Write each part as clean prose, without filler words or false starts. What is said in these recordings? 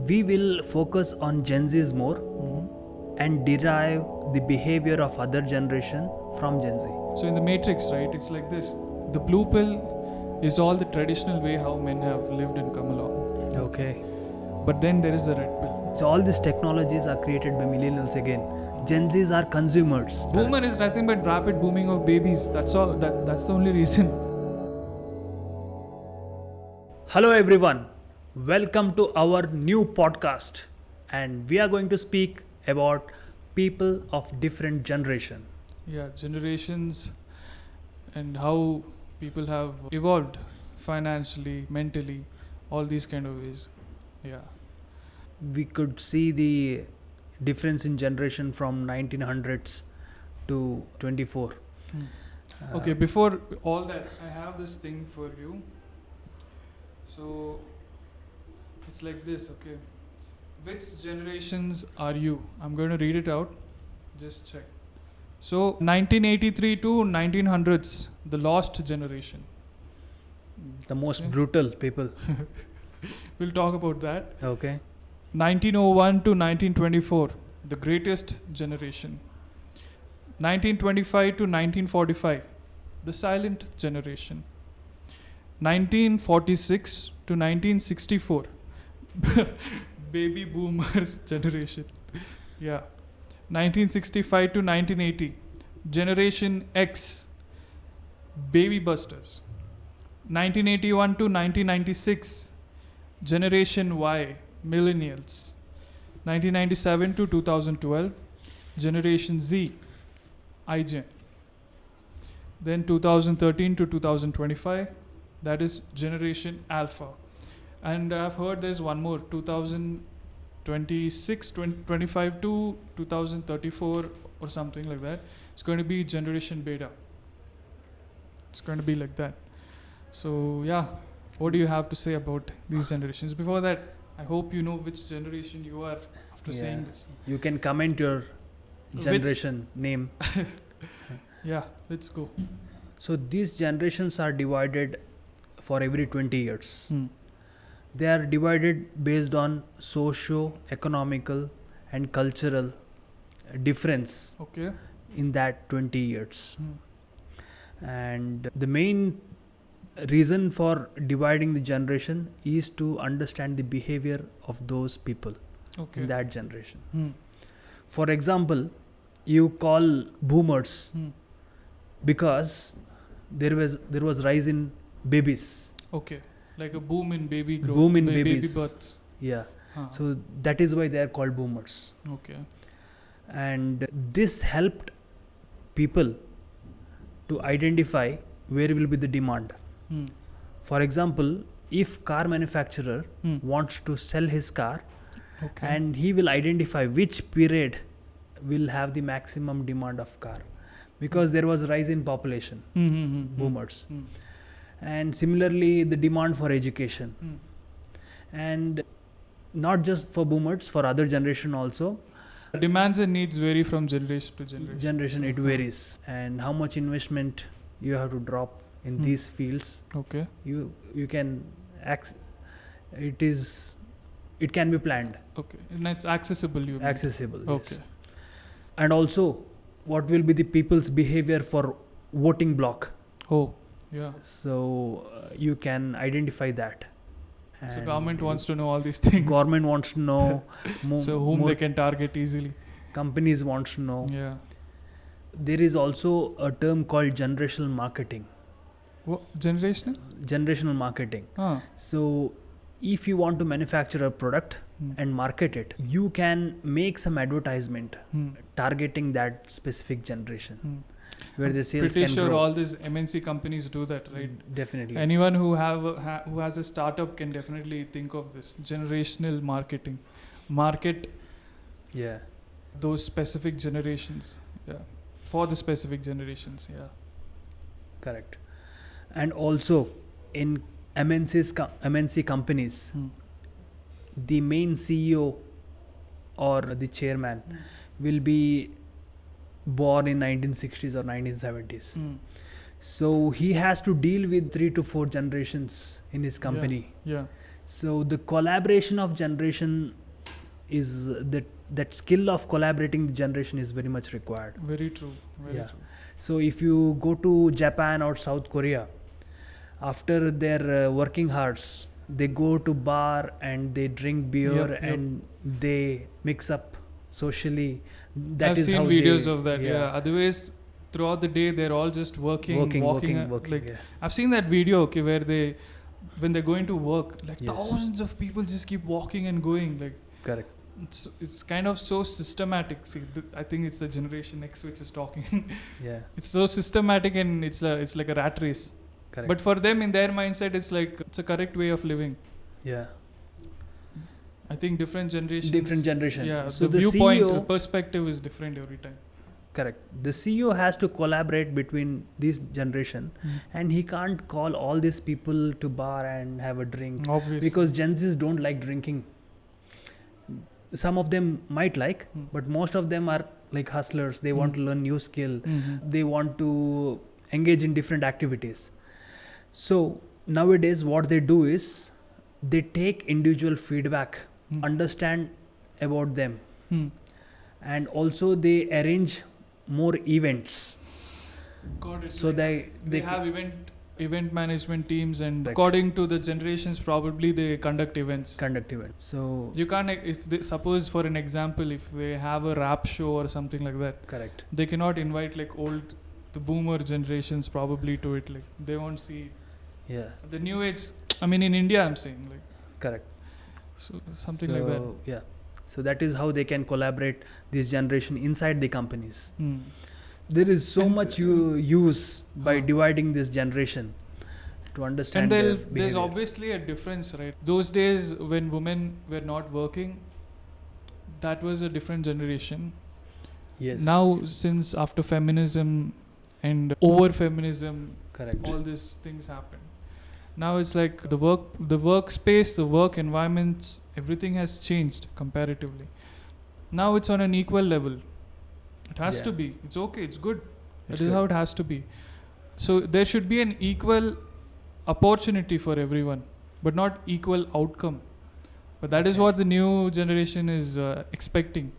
we will focus on Gen Z's more and derive the behavior of other generation from Gen Z. So in the Matrix, right, it's like this. The blue pill is all the traditional way how men have lived and come along. Okay. But then there is the red pill. So all these technologies are created by millennials again. Gen Zs are consumers. Boomer is nothing but rapid booming of babies. That's all. That's the only reason. Hello everyone. Welcome to our new podcast. And we are going to speak about people of different generation. Yeah, generations and how people have evolved financially, mentally, all these kind of ways. Yeah. We could see the difference in generation from 1900s to 24. Okay, before all that, I have this thing for you. So it's like this, okay. Which generations are you? I'm going to read it out. Just check. So 1983 to 1900s, the lost generation. The most brutal people. We'll talk about that. Okay. 1901 to 1924, the greatest generation. 1925 to 1945, the silent generation. 1946 to 1964, baby boomers generation. Yeah. 1965 to 1980, Generation X, baby busters. 1981 to 1996, Generation Y, millennials. 1997 to 2012, Generation Z, iGen. Then 2013 to 2025, that is Generation Alpha. And I've heard there's one more, 2026, 2025 to 2034 or something like that. It's going to be Generation Beta. It's going to be like that. So yeah, what do you have to say about these generations? Before that, I hope you know which generation you are after saying this. You can comment your generation name. Yeah, let's go. So these generations are divided for every 20 years. They are divided based on socio-economical and cultural difference in that 20 years. And the main reason for dividing the generation is to understand the behavior of those people in that generation. For example, you call boomers because there was rise in babies. Okay, like a boom in baby growth. Boom in babies. Baby births. Yeah. So that is why they are called boomers. Okay. And this helped people to identify where will be the demand. For example, if car manufacturer wants to sell his car, and he will identify which period will have the maximum demand of car, because there was a rise in population, boomers. And similarly, the demand for education. And not just for boomers, for other generation also. Demands and needs vary from generation to generation. It varies. And how much investment you have to drop in these fields. You can it can be planned. And it's accessible, you mean? Accessible, yes. And also, what will be the people's behavior for voting block? So you can identify that. So government wants to know all these things. Government wants to know. So whom they can target easily. Companies wants to know. Yeah. There is also a term called generational marketing. What? Generational? Generational marketing. So if you want to manufacture a product and market it, you can make some advertisement targeting that specific generation. Where the sales pretty can sure grow. All these MNC companies do that, right? Definitely. Anyone who has a startup can definitely think of this generational marketing. Market those specific generations. Yeah. For the specific generations. Yeah. Correct. And also in MNC companies, the main CEO or the chairman will be born in 1960s or 1970s. So he has to deal with 3 to 4 generations in his company. So the collaboration of generation is that skill of collaborating the generation is very much required. Very true. Very Yeah. true. So if you go to Japan or South Korea, after their working hours, they go to bar and they drink beer Yep. and they mix up socially. That I've is seen how videos they, of that. Yeah. Otherwise, throughout the day, they're all just working, walking. Like yeah. I've seen that video. Okay, where when they're going to work, like Yes. thousands of people just keep walking and going. Like Correct. it's kind of so systematic. See, I think it's the Generation X which is talking. Yeah. It's so systematic and it's like a rat race. Correct. But for them, in their mindset, it's like it's a correct way of living. Yeah. I think different generations. Different generation. Yeah, So the the viewpoint, CEO the perspective is different every time. Correct. The CEO has to collaborate between this generation, and he can't call all these people to bar and have a drink, Obviously. because Gen Zs don't like drinking. Some of them might like, but most of them are like hustlers. They want to learn new skill. They want to engage in different activities. So nowadays what they do is they take individual feedback, understand about them, and also they arrange more events. Got it. So like they have event management teams, and Right. according to the generations, probably they conduct events. conduct events. So You can't, if they, suppose for an example, if they have a rap show or something like that, correct. they cannot invite like the boomer generations probably to it. Like they won't see it. Yeah. The new age. I mean, in India, I'm saying like Correct. so something like that. Yeah. So that is how they can collaborate this generation inside the companies. There is so And, much use by huh. dividing this generation to understand And their there's behavior. obviously a difference, right? Those days when women were not working, that was a different generation. Yes. Now, since after feminism and over feminism, correct. all these things happen. Now it's like the workspace, the work environments, everything has changed comparatively. Now it's on an equal level. It has to be. It's okay. It's good. That is how it has to be. So there should be an equal opportunity for everyone, but not equal outcome. But that is what the new generation is expecting.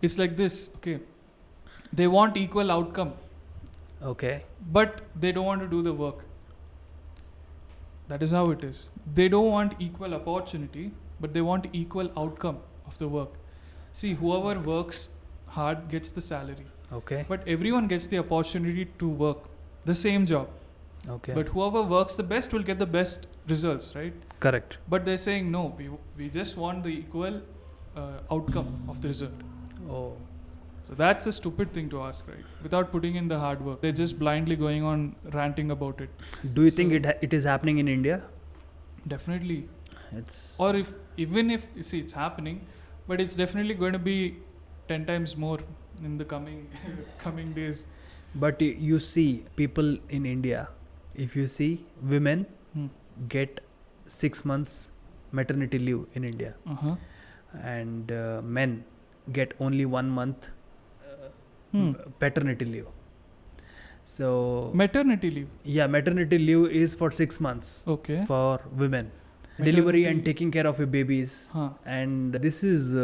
It's like this. Okay, they want equal outcome, Okay. but they don't want to do the work. That is how it is. They don't want equal opportunity, but they want equal outcome of the work. See, whoever works hard gets the salary, Okay. but everyone gets the opportunity to work the same job. Okay. But whoever works the best will get the best results, right? correct. But they're saying no, we just want the equal outcome of the result. Oh. So that's a stupid thing to ask, right? Without putting in the hard work. They're just blindly going on ranting about it. Do you think it is happening in India? Definitely. It's Or even if it's happening, but it's definitely going to be 10 times more in the coming days. But you see people in India, if you see women get 6 months maternity leave in India, and men get only 1 month paternity leave. So Maternity leave. yeah, maternity leave is for 6 months Okay. for women. Maternity Delivery and leave. taking care of your babies. And this is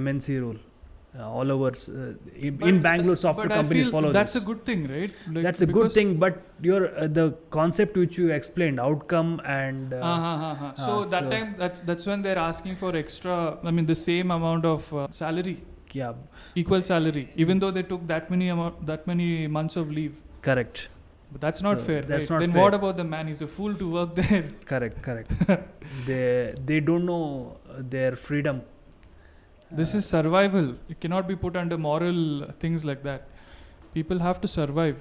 MNC rule. All over in Bangalore, software but I companies feel follow that's this. a good thing, right? Like, That's a good thing, but your the concept which you explained, outcome and so that time that's when they're asking for extra. I mean, the same amount of salary, yeah, equal salary, even though they took that many months of leave. correct. But that's not So fair. that's right? not Then fair. what about the man? He's a fool to work there. Correct. They don't know their freedom. This is survival. It cannot be put under moral things like that. People have to survive.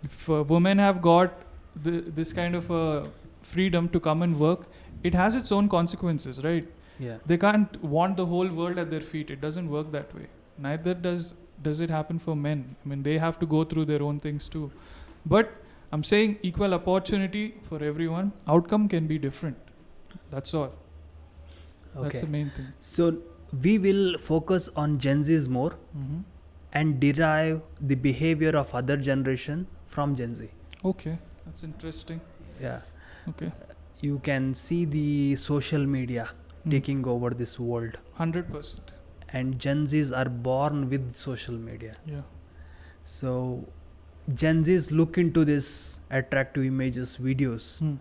If women have got this kind of freedom to come and work, it has its own consequences, right? Yeah. They can't want the whole world at their feet. It doesn't work that way. Neither does it happen for men. I mean, they have to go through their own things too. But I'm saying equal opportunity for everyone. Outcome can be different. That's all. Okay. That's the main thing. So we will focus on Gen Zs more and derive the behavior of other generation from Gen Z. Okay, that's interesting. Yeah. Okay. you can see the social media taking over this world. 100%. And Gen Zs are born with social media. Yeah. So Gen Zs look into this attractive images, videos,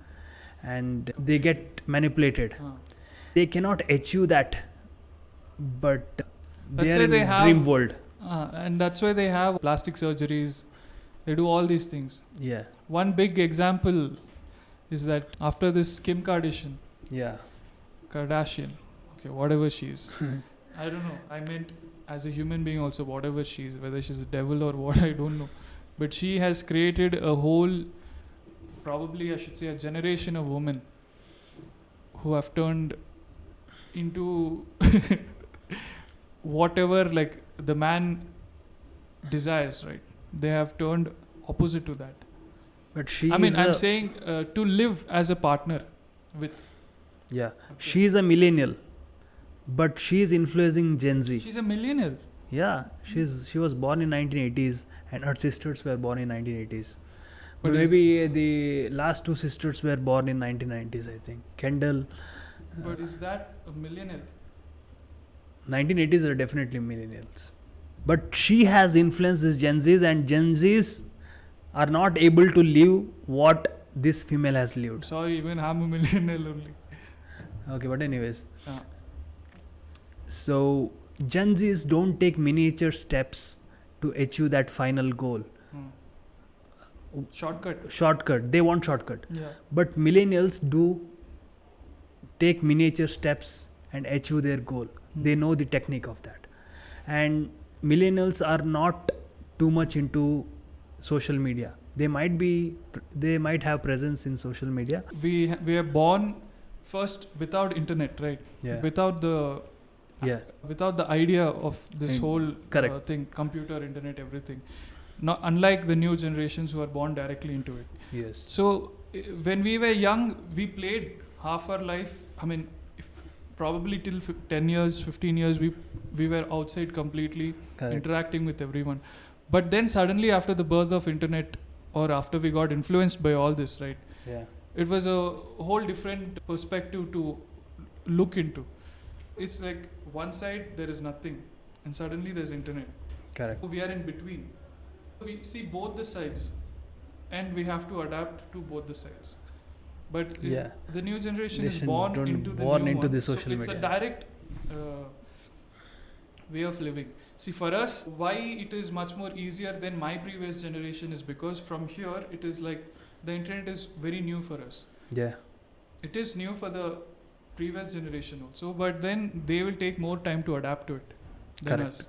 and they get manipulated. They cannot achieve that, but they That's are why in they have- dream world. And that's why they have plastic surgeries. They do all these things. Yeah, One big example is that after this Kim Kardashian, okay, whatever she is, I don't know. I meant as a human being also, whatever she is, whether she's a devil or what, I don't know. But she has created a whole, probably I should say a generation of women who have turned into whatever like the man desires, right? They have turned opposite to that. but she. I mean, is I'm a, saying to live as a partner with. Yeah, Okay. she is a millennial, but she is influencing Gen Z. She's a millennial. Yeah, she was born in 1980s, and her sisters were born in 1980s. But Maybe the last two sisters were born in 1990s, I think. Kendall. But is that a millennial? 1980s are definitely millennials. But she has influenced this Gen Zs, and Gen Zs are not able to live what this female has I'm lived. sorry, even I'm a millennial only. Okay, but anyways. Ah. So Gen Zs don't take miniature steps to achieve that final goal. Shortcut. They want shortcut. Yeah. But millennials do take miniature steps and achieve their goal. They know the technique of that. And millennials are not too much into social media. They might have presence in social media. We are born first without internet, right? Yeah. Without the idea of this whole Correct. thing, computer, internet, everything. Not unlike the new generations who are born directly into it. Yes. So when we were young, we played half our life. I mean, probably till 10 years, 15 years, we were outside completely, Correct. interacting with everyone. But then suddenly after the birth of internet, or after we got influenced by all this, right? Yeah. It was a whole different perspective to look into. It's like one side there is nothing, and suddenly there's internet. Correct. We are in between. We see both the sides, and we have to adapt to both the sides. But the new generation is born into the social media. It's a direct way of living. See, for us, why it is much more easier than my previous generation is because from here it is like the internet is very new for us. Yeah. It is new for the previous generation also, but then they will take more time to adapt to it than Correct. us.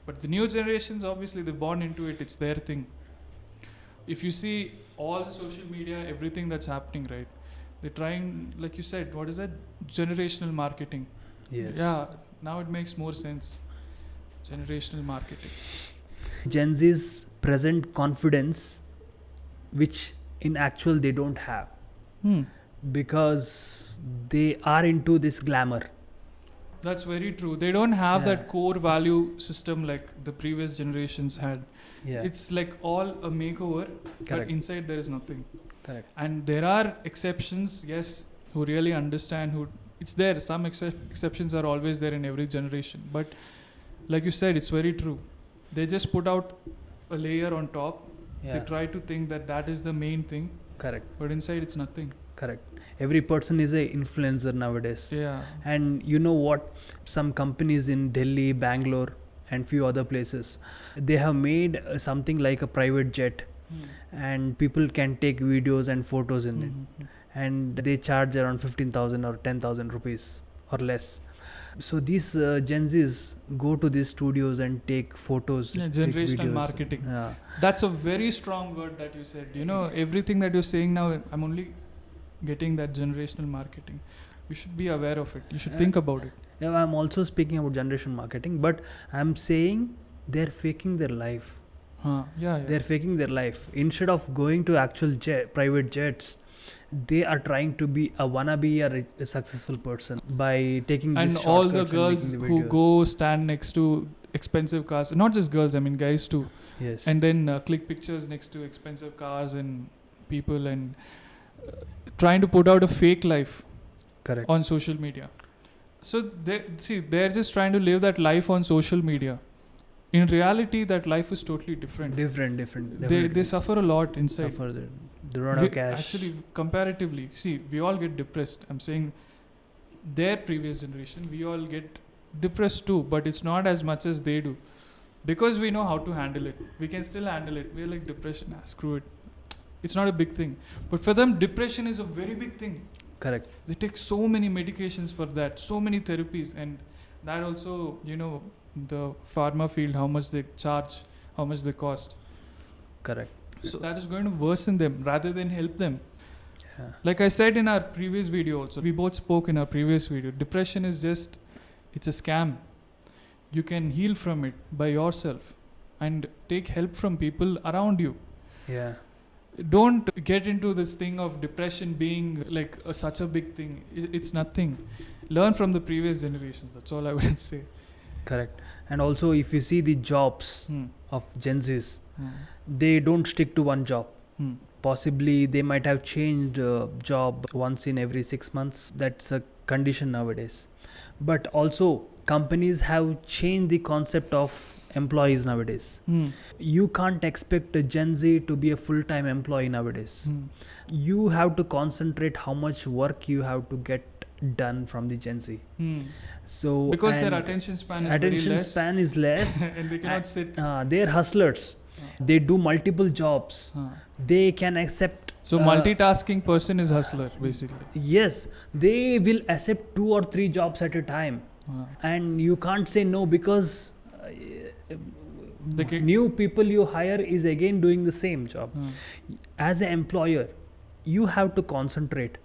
But the new generations, obviously, they're born into it. It's their thing. If you see all the social media, everything that's happening, right? They're trying, like you said, what is that? Generational marketing. Yes. Yeah, now it makes more sense. Generational marketing. Gen Z's present confidence, which in actual they don't have, because they are into this glamour. That's very true. They don't have Yeah. that core value system like the previous generations had. Yeah. It's like all a makeover, but Correct. inside there is nothing. Correct. And there are exceptions, yes, who really understand, who it's there. Some exceptions are always there in every generation. But like you said, it's very true. They just put out a layer on top. Yeah. They try to think that that is the main thing, Correct. but inside it's nothing. Correct. Every person is a influencer nowadays. Yeah. And you know what? Some companies in Delhi, Bangalore, and few other places, they have made something like a private jet, and people can take videos and photos in it, and they charge around 15,000 or 10,000 rupees or less. So these Gen Zs go to these studios and take photos. Yeah, take generational videos. marketing. Yeah. That's a very strong word that you said. You know, everything that you're saying now, I'm only getting that generational marketing. You should be aware of it. You should think about it. Yeah, I'm also speaking about generation marketing, but I'm saying they're faking their life. Yeah. They're faking their life. Instead of going to actual private jets, they are trying to be a wannabe a successful person by taking And these all the shortcuts girls and making the who videos. go stand next to expensive cars, not just girls, I mean guys too, Yes. and then click pictures next to expensive cars and people, and trying to put out a fake life Correct. on social media. So they're just trying to live that life on social media. In reality, that life is totally different. Different. They Definitely. suffer a lot inside. Suffer. They don't have cash. Actually, comparatively, see, we all get depressed. I'm saying their previous generation, we all get depressed too, but it's not as much as they do. Because we know how to handle it. We can still handle it. We're like, depression, screw it. It's not a big thing. But for them, depression is a very big thing. Correct. They take so many medications for that, so many therapies, and that also, the pharma field, how much they charge, how much they cost. Correct. So that is going to worsen them rather than help them. Yeah. Like I said in our previous video also, we both spoke in our previous video, depression is it's a scam. You can heal from it by yourself and take help from people around you. Yeah. Don't get into this thing of depression being like such a big thing. It's nothing. Learn from the previous generations. That's all I would say. Correct. And also, if you see the jobs of Gen Zs, Hmm. they don't stick to one job. Hmm. Possibly they might have changed job once in every 6 months. That's a condition nowadays. But also, companies have changed the concept of employees nowadays. Hmm. You can't expect a Gen Z to be a full-time employee nowadays. Hmm. You have to concentrate how much work you have to get done from the Gen Z. Hmm. So Because their and attention span is attention very less. span is less. And they cannot sit. They're hustlers. They do multiple jobs. They can accept. So multitasking person is hustler basically. Yes, they will accept 2 or 3 jobs at a time, and you can't say no because new people you hire is again doing the same job. As an employer, you have to concentrate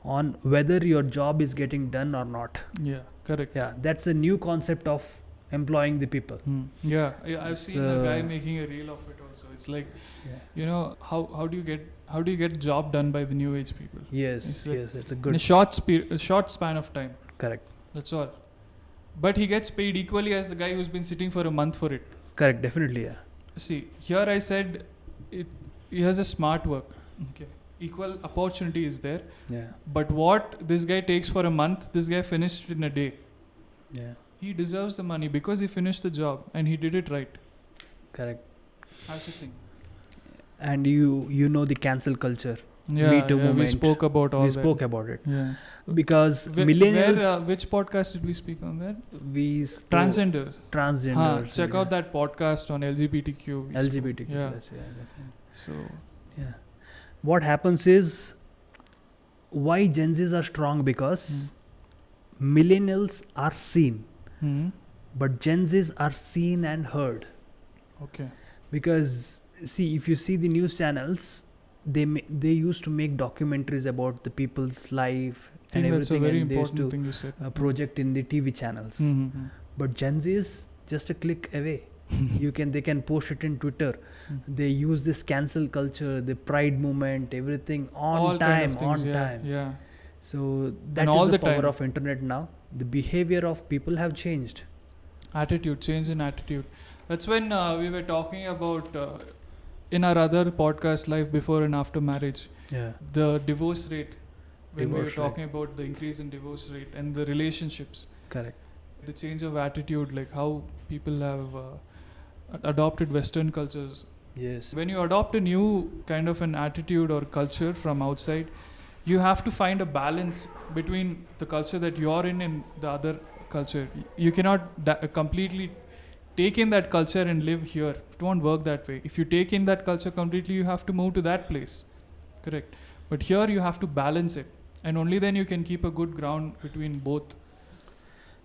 on whether your job is getting done or not. Yeah, correct. Yeah, that's a new concept of employing the people. Yeah, I've seen a guy making a reel of it also. It's like, how do you get job done by the new age people? Yes, like yes, it's a in good. a short span of time. Correct. That's all. But he gets paid equally as the guy who's been sitting for a month for it. Correct, definitely, yeah. See, here I said he has a smart work. Okay. Equal opportunity is there. Yeah. But what this guy takes for a month, this guy finished it in a day. Yeah. He deserves the money because he finished the job and he did it right. Correct. That's the thing. And you know the cancel culture. Yeah, Me Too movement. we spoke about all We that. spoke about it. Yeah. Because millennials. Which podcast did we speak on that? We Transgenders. Transgenders. Check out that podcast on LGBTQ. LGBTQ+. Yeah. Yeah. So. Yeah. What happens is, why Gen Zs are strong? Because millennials are seen, but Gen Zs are seen and heard. Okay. Because see, if you see the news channels, they used to make documentaries about the people's life and everything, that's a very and they used important to thing you said. project in the TV channels. But Gen Z is just a click away. They can post it in Twitter. They use this cancel culture, the pride movement, everything on time. Yeah. So that all is the the power time. of internet now. The behavior of people have changed. Change in attitude. That's when we were talking about in our other podcast, Life Before and After Marriage, the divorce rate. When we were talking about the increase in divorce rate and the relationships. Correct. The change of attitude, like how people have adopted Western cultures. Yes. When you adopt a new kind of an attitude or culture from outside, you have to find a balance between the culture that you're in and the other culture. You cannot completely take in that culture and live here. It won't work that way. If you take in that culture completely, you have to move to that place. Correct. But here you have to balance it. And only then you can keep a good ground between both.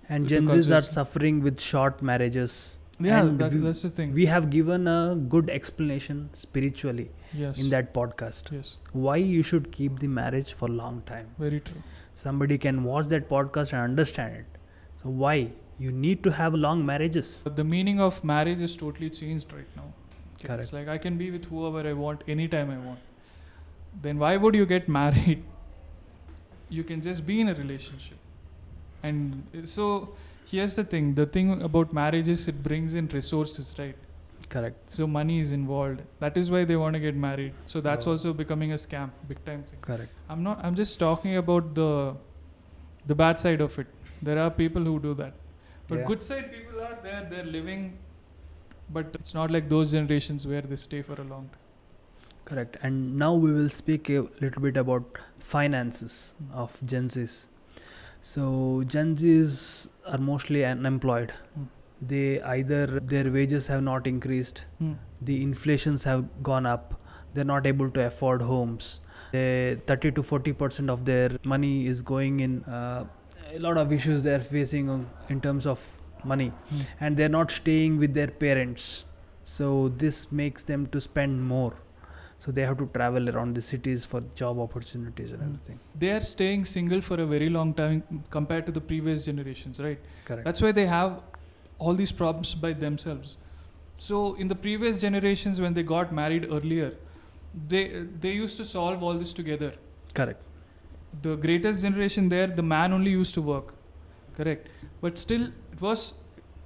And Gen Zs are suffering with short marriages. Yeah, and that's the thing. We have given a good explanation spiritually in that podcast. Yes. Why you should keep the marriage for a long time. Very true. Somebody can watch that podcast and understand it. So why you need to have long marriages? The meaning of marriage is totally changed right now. Correct. It's like I can be with whoever I want, anytime I want. Then why would you get married? You can just be in a relationship. And so here's the thing about marriage is it brings in resources, right? Correct. So money is involved. That is why they want to get married. So that's Oh. also becoming a scam, big time thing. Correct. I'm just talking about the bad side of it. There are people who do that. But Yeah. good side people are there, they're living, but it's not like those generations where they stay for a long time. Correct. And now we will speak a little bit about finances of Gen Zs. So Gen Zs are mostly unemployed. Mm. They either their wages have not increased, the inflations have gone up, they're not able to afford homes. 30 to 40% of their money is going in a lot of issues they're facing in terms of money, and they're not staying with their parents. So this makes them to spend more. So they have to travel around the cities for job opportunities and everything. They are staying single for a very long time compared to the previous generations, right? Correct. That's why they have all these problems by themselves. So in the previous generations, when they got married earlier, they used to solve all this together. Correct. The greatest generation there, the man only used to work, correct? But still,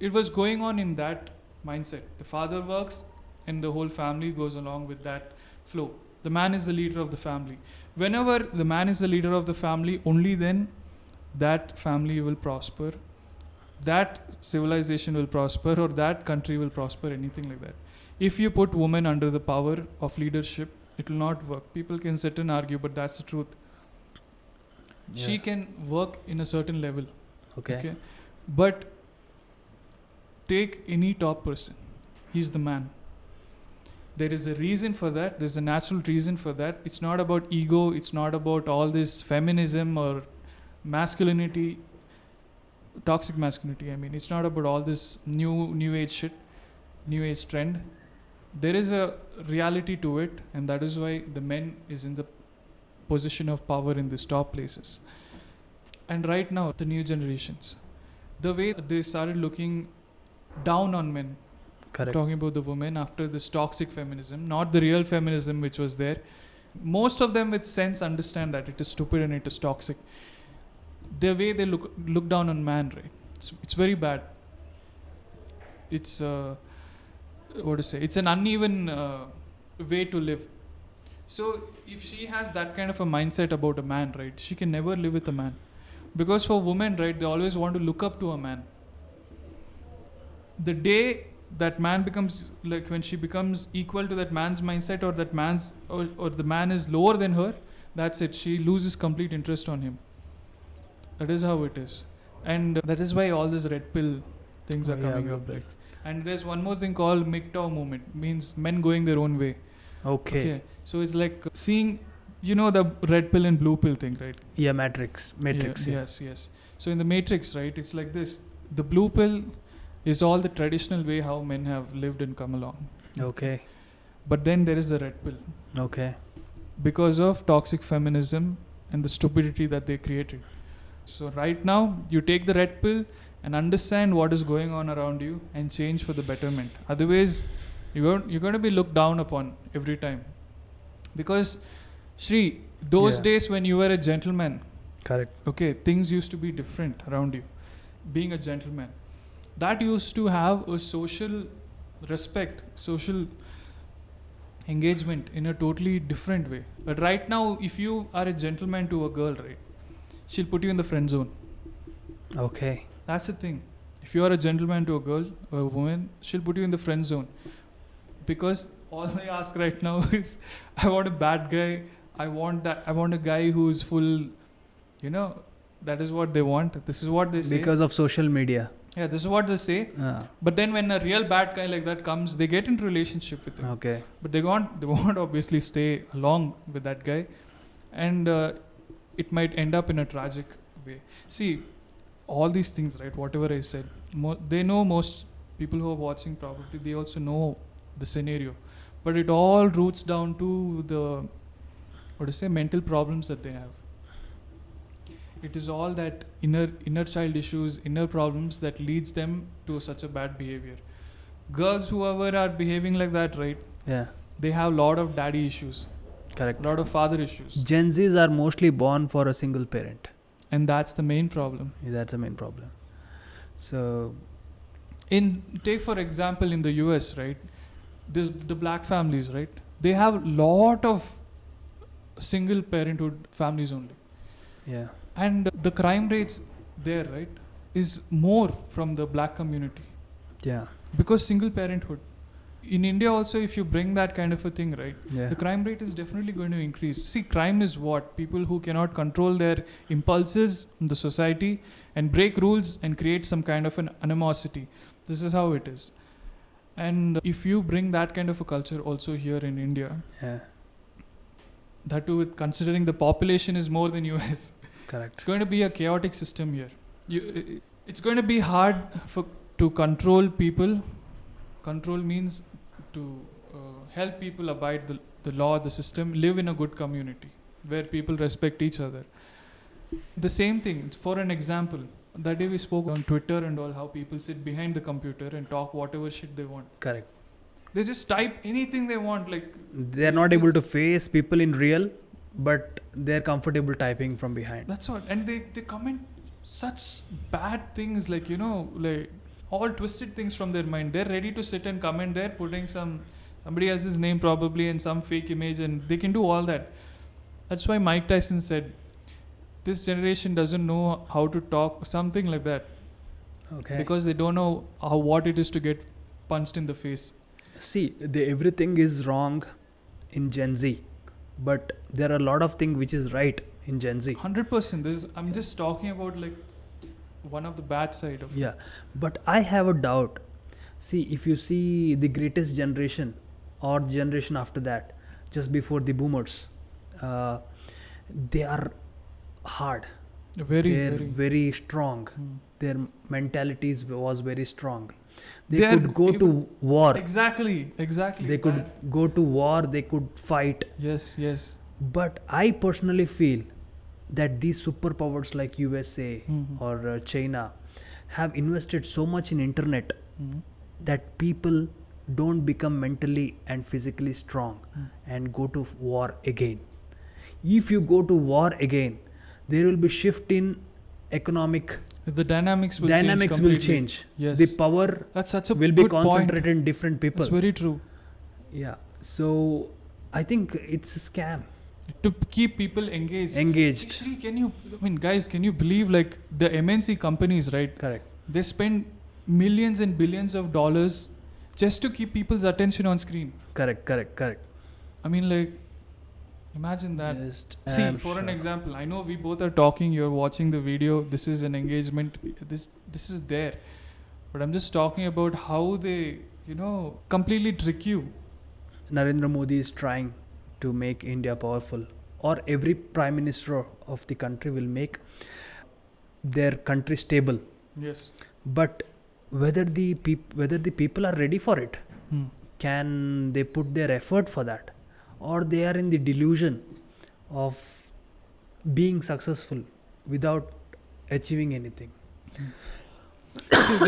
it was going on in that mindset. The father works, and the whole family goes along with that flow. The man is the leader of the family. Whenever the man is the leader of the family, only then that family will prosper, that civilization will prosper, or that country will prosper, anything like that. If you put women under the power of leadership, it will not work. People can sit and argue, but that's the truth. Yeah. She can work in a certain level. Okay. But take any top person, he's the man. There is a reason for that. There's a natural reason for that. It's not about ego. It's not about all this feminism or masculinity, toxic masculinity. I mean, it's not about all this new age shit, new age trend. There is a reality to it, and that is why the men is in the position of power in these top places. And right now, the new generations, the way they started looking down on men, Correct. talking about the women after this toxic feminism, not the real feminism which was there. Most of them with sense understand that it is stupid and it is toxic. The way they look down on man, right? It's very bad. It's what to say? It's an uneven way to live. So if she has that kind of a mindset about a man, right, she can never live with a man. Because for women, right, they always want to look up to a man. The day that man becomes, like when she becomes equal to that man's mindset, or that man's or the man is lower than her, that's it. She loses complete interest on him. That is how it is. And that is why all this red pill things are coming up. Like, and there's one more thing called MGTOW movement, means men going their own way. Okay. So it's like seeing, you know, the red pill and blue pill thing, right? Yeah, Matrix. Yeah. Yes. So in the Matrix, right, it's like this. The blue pill is all the traditional way how men have lived and come along. Okay. But then there is the red pill. Okay. Because of toxic feminism and the stupidity that they created. So right now, you take the red pill and understand what is going on around you and change for the betterment. Otherwise, you're going to be looked down upon every time. Because, Shri, those days when you were a gentleman, Correct. okay, things used to be different around you. Being a gentleman, that used to have a social respect, social engagement in a totally different way. But right now, if you are a gentleman to a girl, right, she'll put you in the friend zone. Okay. That's the thing. If you are a gentleman to a girl or a woman, she'll put you in the friend zone. Because all they ask right now is, I want a bad guy. I want a guy who's full, you know, that is what they want. This is what they say. Because of social media. Yeah, this is what they say. But then when a real bad guy like that comes, they get into relationship with him. Okay. But they won't obviously stay along with that guy. And it might end up in a tragic way. See, all these things, right, whatever I said, they know, most people who are watching probably, they also know the scenario. But it all roots down to the, mental problems that they have. It is all that inner child issues, inner problems that leads them to such a bad behavior. Girls, whoever are behaving like that, right? Yeah. They have a lot of daddy issues. Correct. A lot of father issues. Gen Zs are mostly born for a single parent. And that's the main problem. That's the main problem. So, Take for example in the US, right? the black families, right? They have lot of single parenthood families only. Yeah. And the crime rates there, right, is more from the black community. Yeah. Because single parenthood. In India also, if you bring that kind of a thing, right, Yeah. the crime rate is definitely going to increase. See, crime is what? People who cannot control their impulses in the society and break rules and create some kind of an animosity. This is how it is. And if you bring that kind of a culture also here in India, Yeah. that too with considering the population is more than US, Correct. it's going to be a chaotic system here. It's going to be hard to control people. Control means to help people abide the law, the system, live in a good community where people respect each other. The same thing, for an example, that day we spoke on Twitter and all, how people sit behind the computer and talk whatever shit they want. Correct. They just type anything they want, like They are not able to face people in real, but they're comfortable typing from behind. that's what. And they comment such bad things, like, you know, like all twisted things from their mind. They're ready to sit and comment there, putting somebody else's name probably and some fake image, and they can do all that. That's why Mike Tyson said, this generation doesn't know how to talk, something like that. Okay. Because they don't know what it is to get punched in the face. See, everything is wrong in Gen Z, but there are a lot of things which is right in Gen Z. 100%. I'm just talking about like one of the bad side of it. Yeah, but I have a doubt. See, if you see the greatest generation or the generation after that, just before the boomers, they are hard. They're very strong. Their mentalities was very strong. They could go to war. Exactly. They could go to war. They could fight. Yes. But I personally feel that these superpowers like USA or China have invested so much in internet that people don't become mentally and physically strong and go to war again. If you go to war again, there will be shift in economic. The dynamics will change. Yes. The power That's such a will be good concentrated point. in different people. That's very true. Yeah. So I think it's a scam. To keep people engaged. Actually, guys, can you believe like the MNC companies, right? Correct. They spend millions and billions of dollars just to keep people's attention on screen. Correct. I mean, like, imagine that. See, for an example, I know we both are talking, you're watching the video, this is an engagement, this is there. But I'm just talking about how they, completely trick you. Narendra Modi is trying to make India powerful, or every prime minister of the country will make their country stable. Yes. But whether the people are ready for it, can they put their effort for that, or they are in the delusion of being successful without achieving anything? See,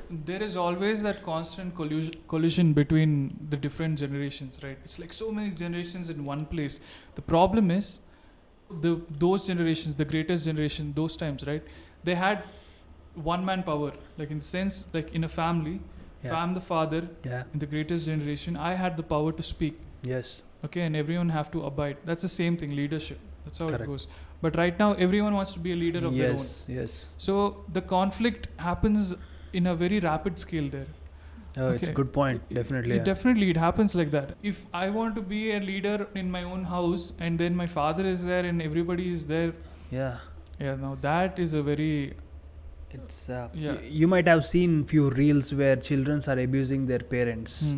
there is always that constant collision between the different generations, right? It's like so many generations in one place. The problem is those generations, the greatest generation, those times, right? They had one-man power, like in the sense, like in a family. If I'm the father in the greatest generation, I had the power to speak. Yes. Okay, and everyone have to abide. That's the same thing, leadership. That's how Correct. it goes. But right now, everyone wants to be a leader of their own. Yes. So the conflict happens in a very rapid scale there. Oh, it's a good point. Definitely. Definitely, it happens like that. If I want to be a leader in my own house, and then my father is there and everybody is there. Yeah. Now that is a very... It's you might have seen few reels where children are abusing their parents.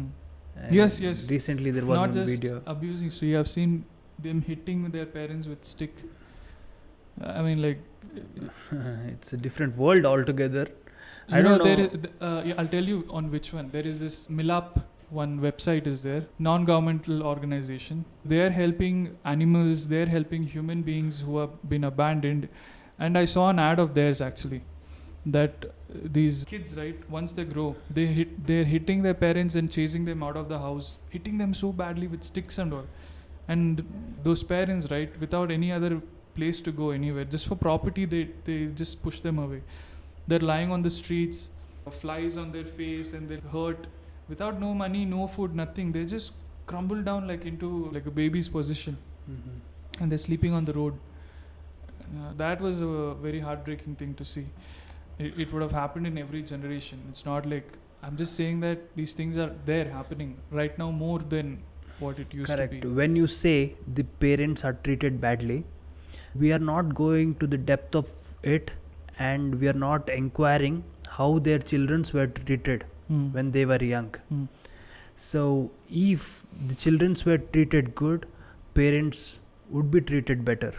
Yes. Recently there was not one just video. Abusing. So you have seen them hitting their parents with stick. I mean, like... It's a different world altogether. I know, don't know. I'll tell you on which one. There is this Milap, one website is there, non-governmental organization. They are helping animals, they are helping human beings who have been abandoned. And I saw an ad of theirs actually, that these kids, right, once they grow, they're hitting their parents and chasing them out of the house, hitting them so badly with sticks and all. And those parents, right, without any other place to go anywhere, just for property, they just push them away. They're lying on the streets, flies on their face, and they're hurt. without no money, no food, nothing. They just crumble down like into like a baby's position, and they're sleeping on the road. That was a very heartbreaking thing to see. It would have happened in every generation. It's not like, I'm just saying that these things are there happening right now more than what it used Correct. to be. When you say the parents are treated badly, we are not going to the depth of it, and we are not inquiring how their children were treated when they were young. So if the children were treated good, parents would be treated better.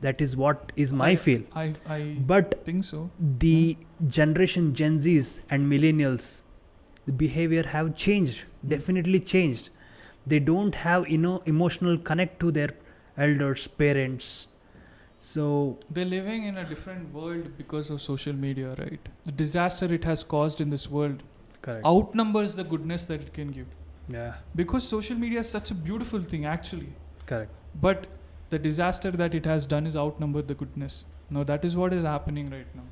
That is what is my feel. I But think so. the generation Gen Zs and millennials, the behavior have changed, definitely changed. They don't have emotional connect to their elders, parents. So They're living in a different world because of social media, right? The disaster it has caused in this world correct. outnumbers the goodness that it can give. Yeah, Because social media is such a beautiful thing actually. correct. But the disaster that it has done is outnumbered the goodness. Now that is what is happening right now.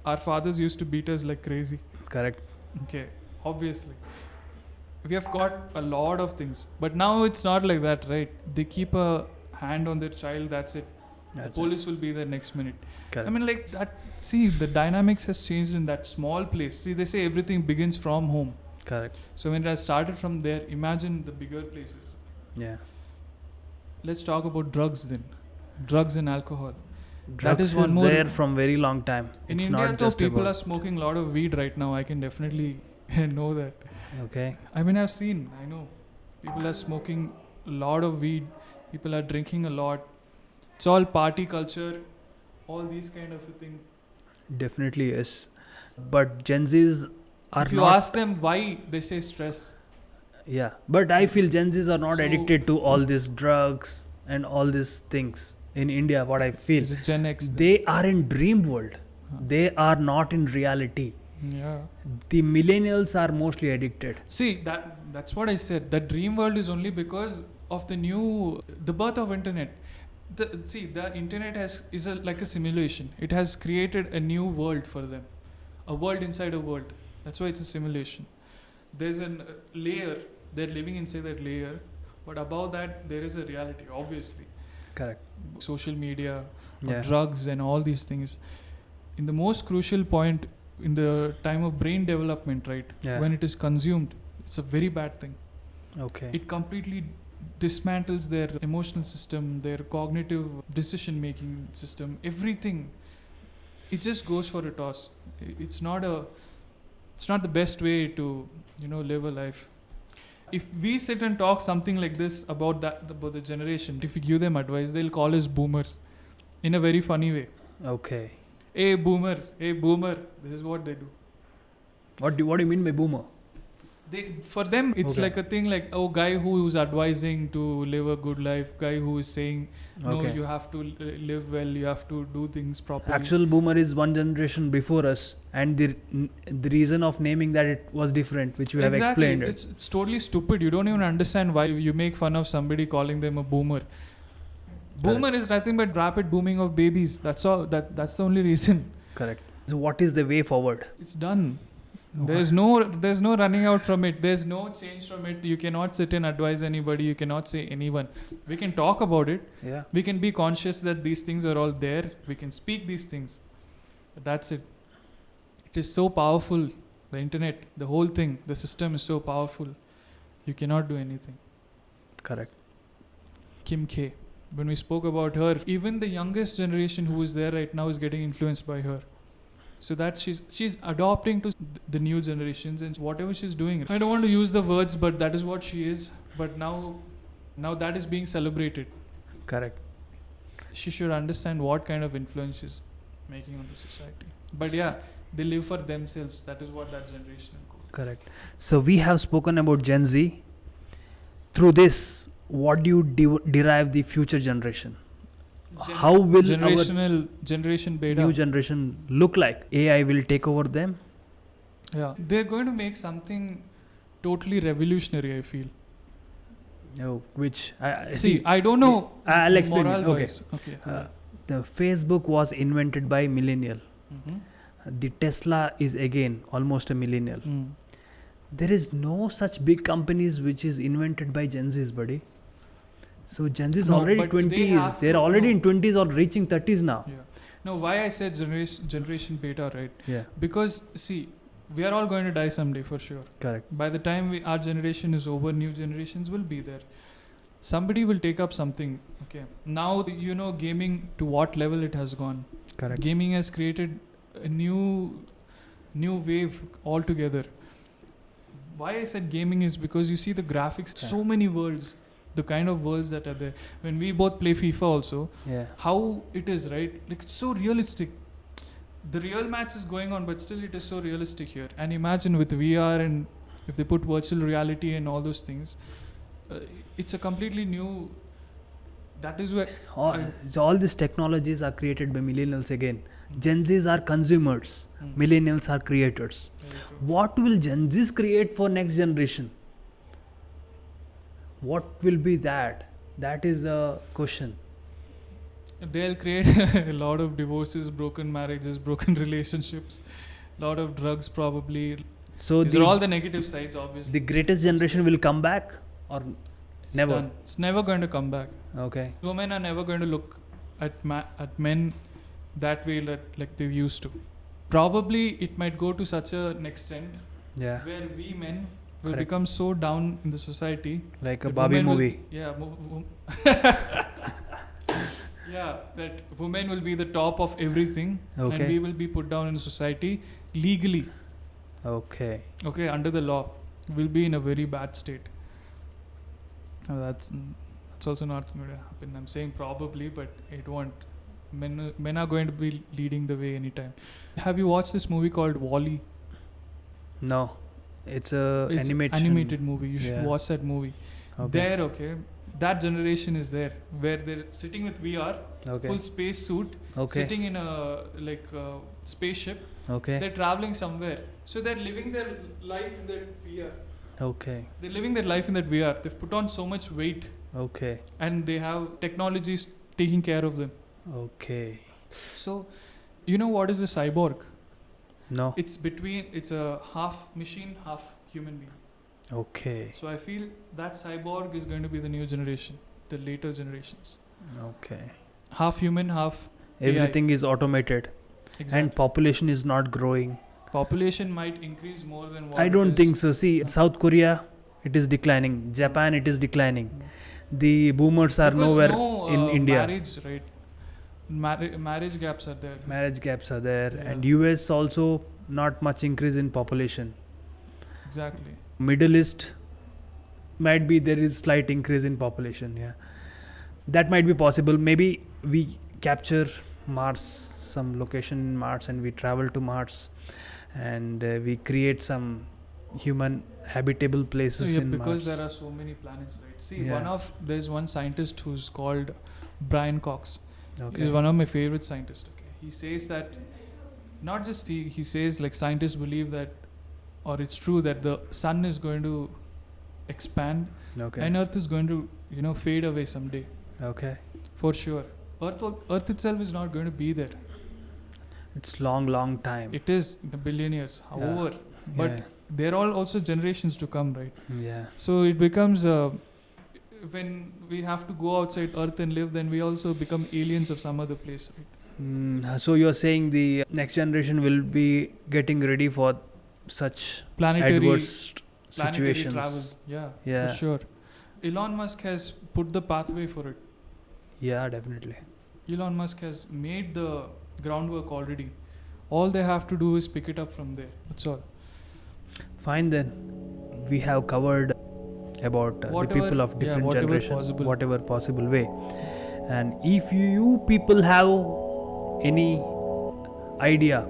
Our fathers used to beat us like crazy. Correct. Okay, obviously. We have got a lot of things. But now it's not like that, right? They keep a hand on their child, that's it. The police will be there next minute. Correct. I mean, like that. See, the dynamics has changed in that small place. See, they say everything begins from home. Correct. So when it has started from there, imagine the bigger places. Yeah. Let's talk about drugs then. Drugs and alcohol. Drugs is one is more- there from very long time. In It's India, not though, just people about, are smoking a lot of weed right now. I can definitely know that. okay. I mean, I know. People are smoking a lot of weed. People are drinking a lot. It's all party culture. All these kind of a thing. Definitely yes. But Gen Zs are If you not. ask them why, they say stress. Yeah. But I feel Gen Zs are not So- addicted to all these drugs and all these things. In India, what I feel, Is it Gen X? then? they are in dream world. Huh. They are not in reality. Yeah. The millennials are mostly addicted. See, that's what I said. The dream world is only because of the birth of internet. The internet is like a simulation. It has created a new world for them, a world inside a world. That's why it's a simulation. There's a layer. They're living inside that layer, but above that there is a reality. Obviously, Correct. social media, or Yeah. drugs, and all these things. In the most crucial point, in the time of brain development, right? Yeah. When it is consumed, it's a very bad thing. Okay. It completely dismantles their emotional system, their cognitive decision making system, everything. It just goes for a toss. It's not the best way to live a life. If we sit and talk something like this about the generation, if we give them advice, they'll call us boomers in a very funny way. Okay. Hey boomer, this is what they do. What do you mean by boomer? For them, it's Okay. like a thing like, oh, guy who is advising to live a good life, guy who is saying, no, Okay. you have to live well, you have to do things properly. Actual boomer is one generation before us, and the reason of naming that it was different, which you have Exactly. explained. It's totally stupid. You don't even understand why you make fun of somebody calling them a boomer. Boomer is nothing but rapid booming of babies. That's all. That's the only reason. Correct. So what is the way forward? It's done. There's no running out from it. There's no change from it. You cannot sit and advise anybody. You cannot say anyone. We can talk about it. Yeah. We can be conscious that these things are all there. We can speak these things. But that's it. It is so powerful. The internet, the whole thing, the system is so powerful. You cannot do anything. Correct. Kim K. When we spoke about her, even the youngest generation who is there right now is getting influenced by her. So that she's adopting to the new generations and whatever she's doing. I don't want to use the words, but that is what she is. But now that is being celebrated. Correct. She should understand what kind of influence she's making on the society. But yeah, they live for themselves. That is what that generation is. Correct. So we have spoken about Gen Z. Through this, what do you derive the future generation? How will generation beta new generation look like? AI will take over them? Yeah, they're going to make something totally revolutionary, I feel. Oh, which See, I don't know. I'll explain. Moral-wise. Okay. The Facebook was invented by millennial. Mhm. The Tesla is again almost a millennial. Mm. There is no such big companies which is invented by Gen Zs, buddy. So Gen Zs No, already but they 20s. have They're to- already no. in 20s or reaching 30s now. Yeah. No, why I said generation beta, right? Yeah, Because see, we are all going to die someday for sure. correct. By the time our generation is over, new generations will be there. Somebody will take up something. Okay. Now you know gaming to what level it has gone. Correct. Gaming has created a new wave altogether. Why I said gaming is because you see the graphics, Yeah. so many worlds, the kind of worlds that are there. When we both play FIFA also, Yeah. how it is, right? Like it's so realistic. The real match is going on, but still it is so realistic here. And imagine with VR and if they put virtual reality and all those things, it's a completely new. That is where All these technologies are created by millennials again. Gen Zs are consumers. Millennials are creators. What will Gen Zs create for next generation? What will be that? That is the question. They'll create a lot of divorces, broken marriages, broken relationships, lot of drugs probably. So These are all the negative sides, obviously. the greatest generation will come back or It's never? done. It's never going to come back. Okay. Women are never going to look at men that way like they used to. Probably it might go to such an extent Yeah. where we men will Correct. become so down in the society. Like a that Barbie women will- movie. Yeah, that women will be the top of everything, and Okay. we will be put down in society legally. Okay. Okay, under the law, we'll be in a very bad state. That's also not going to happen. I'm saying probably, but it won't. Men are going to be leading the way anytime. Have you watched this movie called Wall-E? No. It's a It's animated movie. You should Yeah. watch that movie. Okay. There, that generation is there, where they're sitting with VR, Okay. full space suit, Okay. sitting in a spaceship. Okay. They're traveling somewhere, so they're living their life in that VR. Okay. They're living their life in that VR. They've put on so much weight, Okay. and they have technologies taking care of them. Okay. So, you know what is a cyborg? No. It's a half machine, half human being. Okay. So I feel that cyborg is going to be the new generation, the later generations. Okay. Half human, half Everything is automated exactly. and population is not growing. Population might increase more than what I it don't is. think so. See, South Korea, it is declining. Japan, it is declining. The boomers are Because nowhere no, in India. Marriage, right? Marriage gaps are there. Marriage gaps are there, Yeah. and US also not much increase in population. Exactly. Middle East might be there is slight increase in population. Yeah, that might be possible. Maybe we capture Mars, some location in Mars, and we travel to Mars, and we create some human habitable places in because Mars. there are so many planets, right? See, Yeah. there's one scientist who's called Brian Cox. Okay. He's one of my favorite scientists. Okay, he says that not just he says like scientists believe that, or it's true that the sun is going to expand Okay. and Earth is going to fade away someday Okay. for sure. Earth itself is not going to be there. It's long time. It is in a billion years. However, but yeah. there are also generations to come, right? Yeah. So it becomes when we have to go outside Earth and live, then we also become aliens of some other place, right? So you're saying the next generation will be getting ready for such Planetary adverse travel. situations. Yeah, for sure. Elon Musk has put the pathway for it. Yeah, definitely. Elon Musk has made the groundwork already. All they have to do is pick it up from there. That's all. Fine then. We have covered about the Whatever- people of different whatever generation, possible. whatever possible way. And if you people have any idea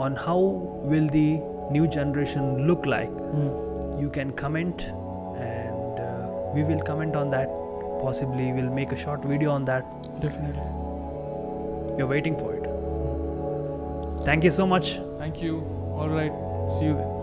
on how will the new generation look like, you can comment, and we will comment on that. Possibly we'll make a short video on that. Definitely. We're waiting for it. Thank you so much. Thank you. All right. See you then.